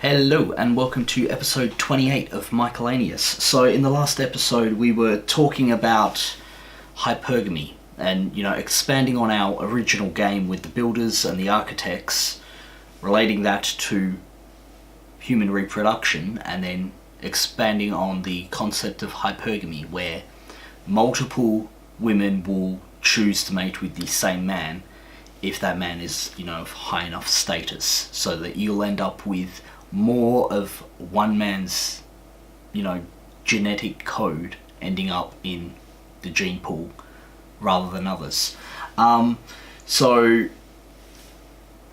Hello and welcome to episode 28 of Michaelanius. So in the last episode we were talking about hypergamy and, expanding on our original game with the builders and the architects, relating that to human reproduction, and then expanding on the concept of hypergamy, where multiple women will choose to mate with the same man if that man is, of high enough status, so that you'll end up with more of one man's, genetic code ending up in the gene pool rather than others. So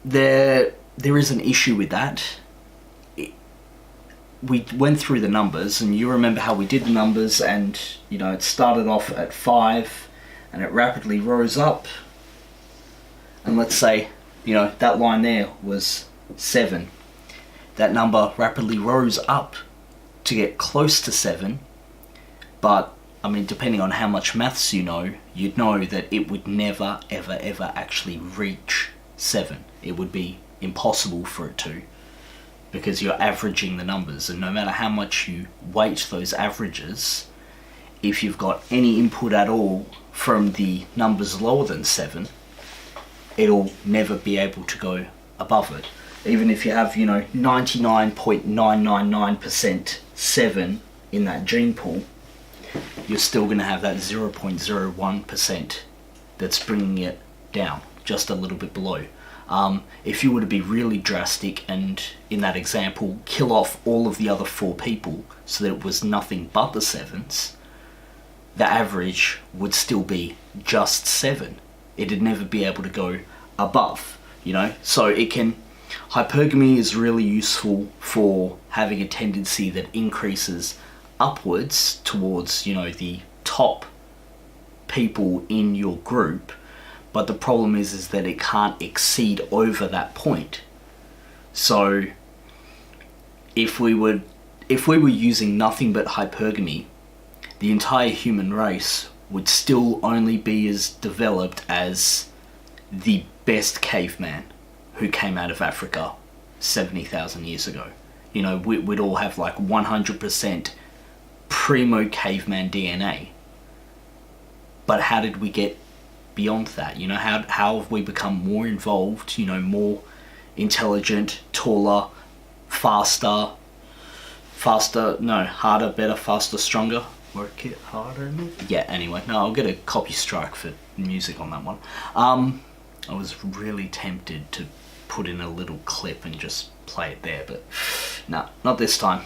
there is an issue with that. We went through the numbers, and you remember how we did the numbers, and it started off at 5 and it rapidly rose up, and let's say that line there was 7. That number rapidly rose up to get close to 7, but depending on how much maths you'd know that it would never ever actually reach 7. It would be impossible for it to, because you're averaging the numbers, and no matter how much you weight those averages, if you've got any input at all from the numbers lower than 7, it'll never be able to go above it. Even if you have 99.999% 7 in that gene pool, you're still going to have that 0.01% that's bringing it down just a little bit below. If you were to be really drastic and, in that example, kill off all of the other 4 people so that it was nothing but the 7s, the average would still be just 7. It'd never be able to go above, so hypergamy is really useful for having a tendency that increases upwards towards, the top people in your group, but the problem is that it can't exceed over that point. So if we were using nothing but hypergamy, the entire human race would still only be as developed as the best caveman who came out of Africa 70,000 years ago. We'd all have like 100% primo caveman DNA. But how did we get beyond that? How have we become more involved, more intelligent, taller, harder, better, faster, stronger? Work it harder. Yeah, anyway, no, I'll get a copy strike for music on that one. I was really tempted to put in a little clip and just play it there, but no, not this time.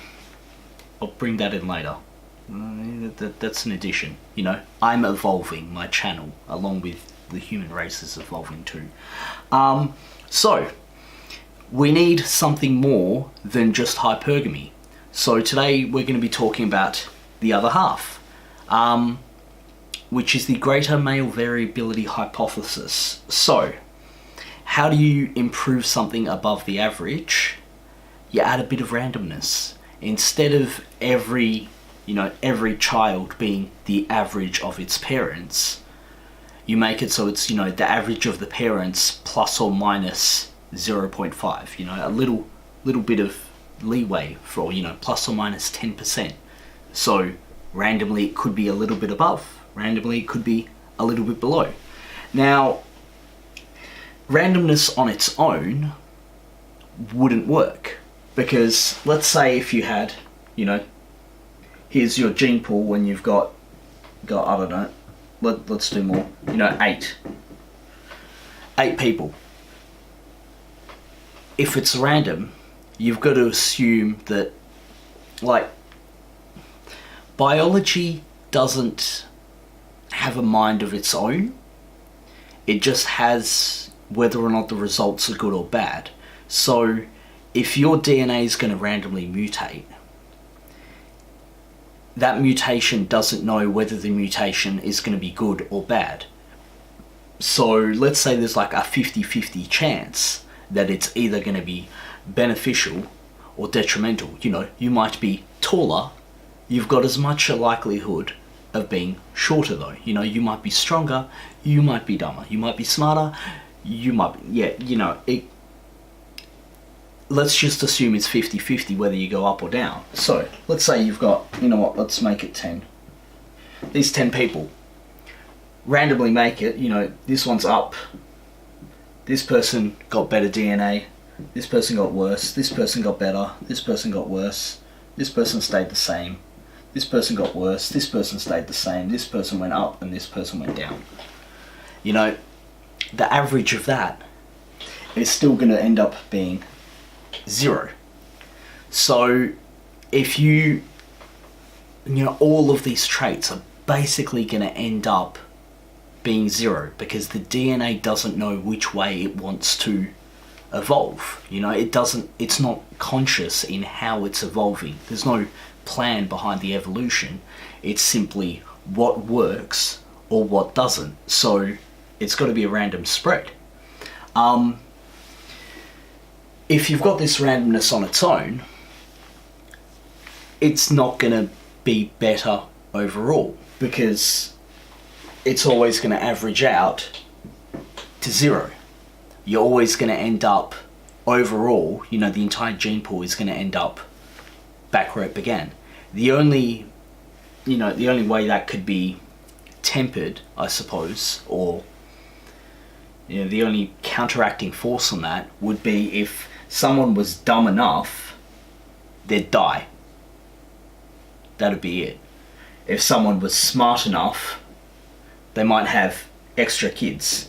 I'll bring that in later. That's an addition. I'm evolving my channel along with the human race is evolving too. So we need something more than just hypergamy. So today we're going to be talking about the other half, which is the greater male variability hypothesis. So how do you improve something above the average? You add a bit of randomness. Instead of every child being the average of its parents, you make it so it's, the average of the parents plus or minus 0.5, a little bit of leeway for, plus or minus 10%. So randomly it could be a little bit above, randomly it could be a little bit below. Now, randomness on its own wouldn't work, because let's say if you had, here's your gene pool when you've got I don't know, let's do more, 8 people. If it's random, you've got to assume that, biology doesn't have a mind of its own. It just has whether or not the results are good or bad. So if your DNA is going to randomly mutate, that mutation doesn't know whether the mutation is going to be good or bad. So let's say there's like a 50-50 chance that it's either going to be beneficial or detrimental. You might be taller, you've got as much a likelihood of being shorter though. You might be stronger, you might be dumber, you might be smarter, you might be, let's just assume it's 50-50 whether you go up or down. So let's say you've got, you know what, let's make it 10. These 10 people randomly make it, you know, this one's up, this person got better DNA, this person got worse, this person got better, this person got worse, this person stayed the same, this person got worse, this person stayed the same, this person went up, and this person went down. You know, the average of that is still going to end up being 0. So if you know, all of these traits are basically going to end up being 0 because the DNA doesn't know which way it wants to evolve. You know, it's not conscious in how it's evolving. There's no plan behind the evolution. It's simply what works or what doesn't. So it's got to be a random spread. If you've got this randomness on its own, it's not going to be better overall because it's always going to average out to 0. You're always going to end up overall, you know, the entire gene pool is going to end up back where it began. The only way that could be tempered, I suppose, or, you know, the only counteracting force on that would be if someone was dumb enough, they'd die. That'd be it. If someone was smart enough, they might have extra kids.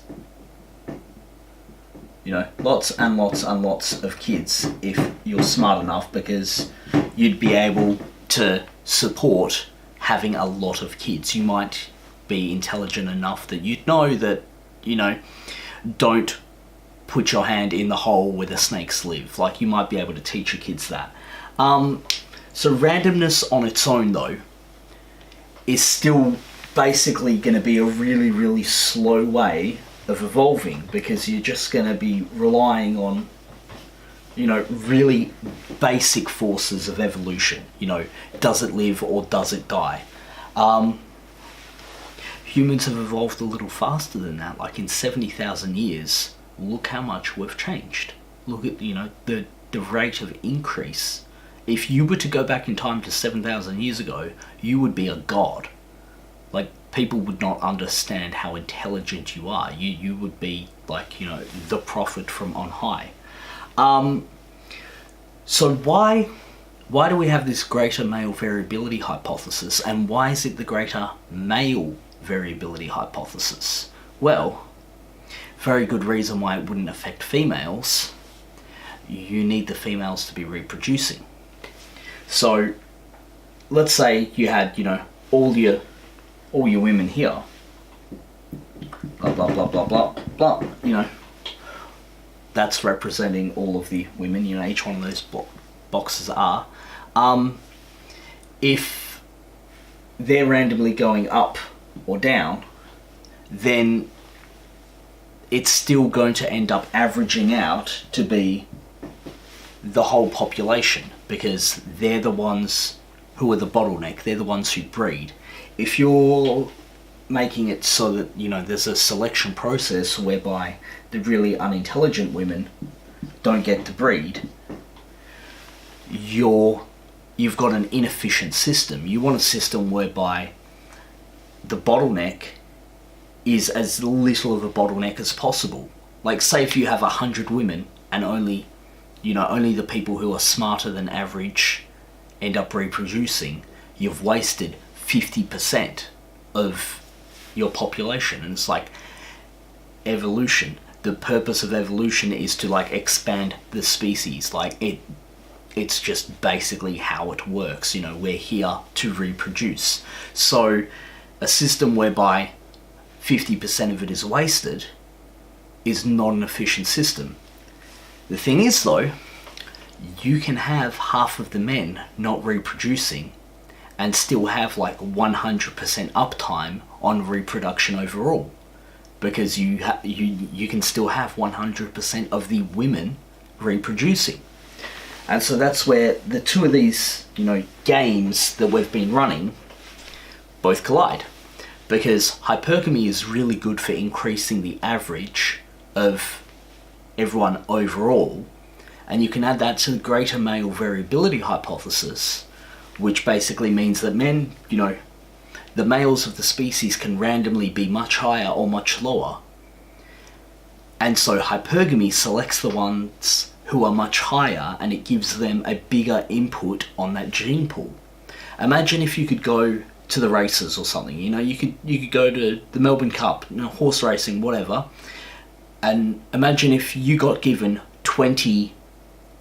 You know, lots and lots and lots of kids if you're smart enough, because you'd be able to support having a lot of kids. You might be intelligent enough that you'd know that, you know, don't put your hand in the hole where the snakes live. Like, you might be able to teach your kids that. So randomness on its own, though, is still basically going to be a really, really slow way of evolving, because you're just going to be relying on, you know, really basic forces of evolution. You know, does it live or does it die? Humans have evolved a little faster than that. Like, in 70,000 years, look how much we've changed. Look at, you know, the rate of increase. If you were to go back in time to 7,000 years ago, you would be a god. Like, people would not understand how intelligent you are. You would be like, you know, the prophet from on high. So why do we have this greater male variability hypothesis, and why is it the greater male variability hypothesis? Well, very good reason why it wouldn't affect females. You need the females to be reproducing. So let's say you had, you know, all your women here, blah blah blah blah blah blah, you know, that's representing all of the women, you know, each one of those boxes are. If they're randomly going up or down, then it's still going to end up averaging out to be the whole population, because they're the ones who are the bottleneck, they're the ones who breed. If you're making it so that, you know, there's a selection process whereby the really unintelligent women don't get to breed, you've got an inefficient system. You want a system whereby the bottleneck is as little of a bottleneck as possible. Like, say if you have 100 women and only the people who are smarter than average end up reproducing, you've wasted 50% of your population. And it's like evolution. The purpose of evolution is to, like, expand the species. Like, it's just basically how it works. You know, we're here to reproduce. So a system whereby 50% of it is wasted is not an efficient system. The thing is, though, you can have half of the men not reproducing and still have like 100% uptime on reproduction overall, because you can still have 100% of the women reproducing. And so that's where the two of these, you know, games that we've been running both collide, because hypergamy is really good for increasing the average of everyone overall, And you can add that to the greater male variability hypothesis, which basically means that men, the males of the species can randomly be much higher or much lower. And so hypergamy selects the ones who are much higher, and it gives them a bigger input on that gene pool. Imagine if you could go to the races or something, you could go to the Melbourne Cup, horse racing, whatever, and imagine if you got given 20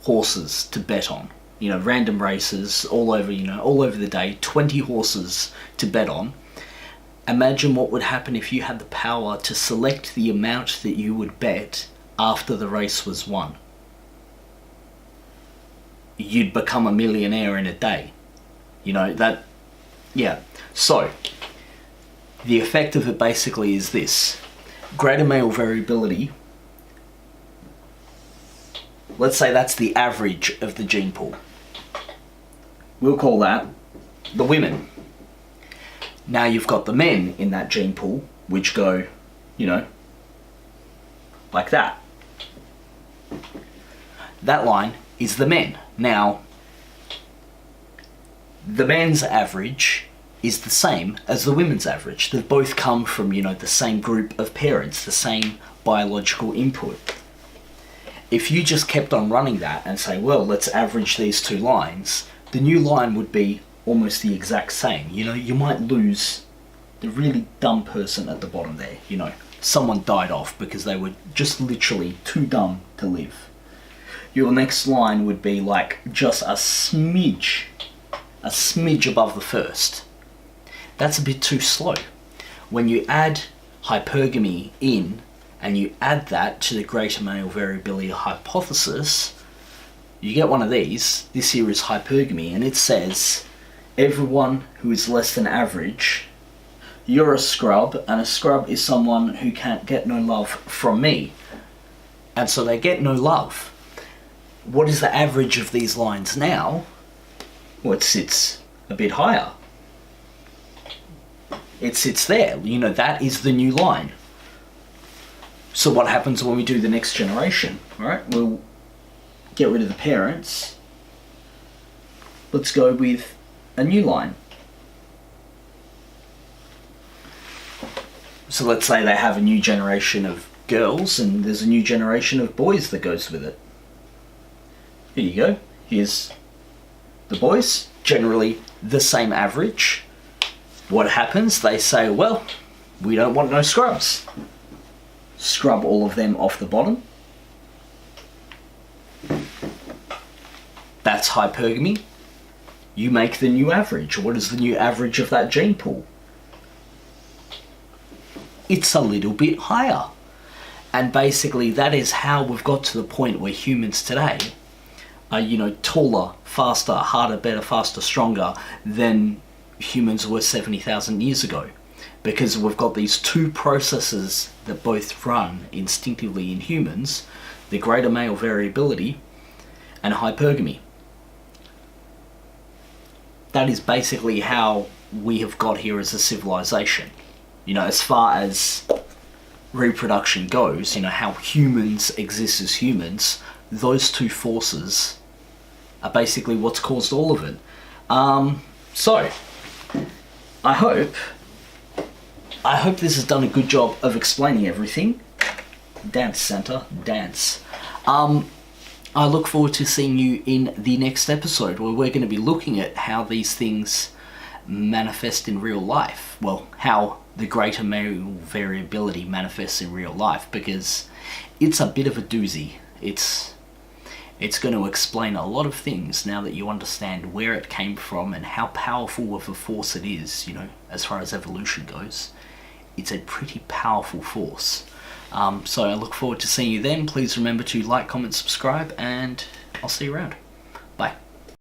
horses to bet on, random races all over the day, 20 horses to bet on. Imagine what would happen if you had the power to select the amount that you would bet after the race was won. You'd become a millionaire in a day. So, the effect of it basically is this. Greater male variability, let's say that's the average of the gene pool. We'll call that the women. Now you've got the men in that gene pool, which go, like that. That line is the men. Now, the men's average is the same as the women's average. They both come from, the same group of parents, the same biological input. If you just kept on running that and say, well, let's average these two lines, the new line would be almost the exact same. You might lose the really dumb person at the bottom there. Someone died off because they were just literally too dumb to live. Your next line would be like just a smidge above the first. That's a bit too slow. When you add hypergamy in, and you add that to the greater male variability hypothesis, you get one of these. This here is hypergamy, and it says everyone who is less than average, you're a scrub, and a scrub is someone who can't get no love from me. And so they get no love. What is the average of these lines now? Well, it sits a bit higher. It sits there. That is the new line. So what happens when we do the next generation? All right, we'll get rid of the parents. Let's go with a new line. So let's say they have a new generation of girls, and there's a new generation of boys that goes with it. Here you go. Here's the boys, generally the same average. What happens? They say, well, we don't want no scrubs. Scrub all of them off the bottom. That's hypergamy. You make the new average. What is the new average of that gene pool? It's a little bit higher. And basically that is how we've got to the point where humans today are, taller, faster, harder, better, faster, stronger than humans were 70,000 years ago. Because we've got these two processes that both run instinctively in humans, the greater male variability and hypergamy. That is basically how we have got here as a civilization. As far as reproduction goes, how humans exist as humans, those two forces are basically what's caused all of it. So, I hope this has done a good job of explaining everything. Dance, Santa, dance. I look forward to seeing you in the next episode, where we're going to be looking at how these things manifest in real life. Well, how the greater male variability manifests in real life, because it's a bit of a doozy. It's going to explain a lot of things now that you understand where it came from and how powerful of a force it is, as far as evolution goes. It's a pretty powerful force. So I look forward to seeing you then. Please remember to like, comment, subscribe, and I'll see you around.